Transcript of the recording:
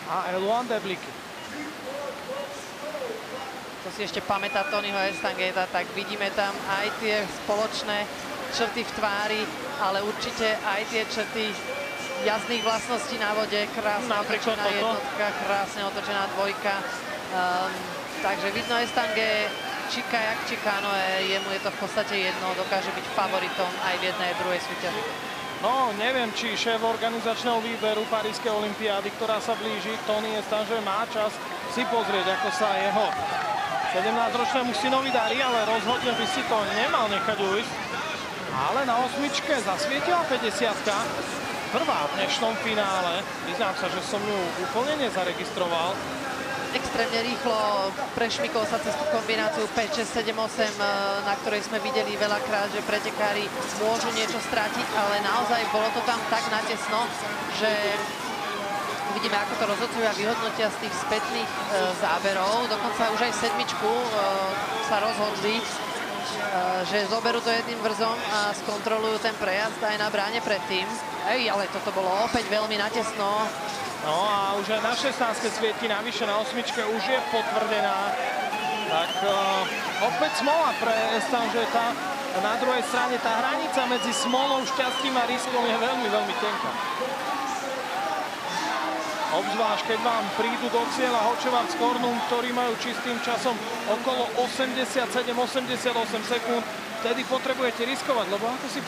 a Eluan Debliky. To si ešte pamätá Tonyho Estangeta, tak vidíme tam aj tie spoločné črty v tvári, ale určite aj tie črty jazdných vlastností na vode. Krásne otočená jednotka, krásne otočená dvojka. Takže vidno Estange, či kajak, či kanoe, jemu je to v podstate jedno, dokáže byť favoritom aj v jednej a druhej súťaži. No, neviem, či šéf organizačného výberu Parískej olympiády, ktorá sa blíži, Tony Estange, má čas si pozrieť, ako sa jeho 17-ročnému synovi darí, ale rozhodne by si to nemal nechať ujsť. Ale na osmičke zasvietila 50-ka, prvá v dnešnom finále. Priznám sa, že som ju úplne nezaregistroval. Extrémne rýchlo prešmykol sa cez tú kombináciu 5, 6, 7, 8, na ktorej sme videli veľakrát, že pretekári môžu niečo stratiť, ale naozaj bolo to tam tak natesno, že uvidíme, ako to rozhodcovia vyhodnotia z tých spätných záberov. Dokonca už aj sedmičku sa rozhodli, že zoberú to jedným vrzom a skontrolujú ten prejazd aj na bráne predtým. Ale toto bolo opäť veľmi natesno. No a už aj na 16 svieti, navyše na osmičke už je potvrdená. Tak opäť smola pre Estangeta. Na druhej strane tá hranica medzi smolou, šťastím a riskom je veľmi, veľmi tenká. Obzvlášť, keď vám prídu do cieľa Hočevar s Kornum, ktorí majú čistým časom okolo 87-88 sekúnd, vtedy potrebujete riskovať, lebo ako si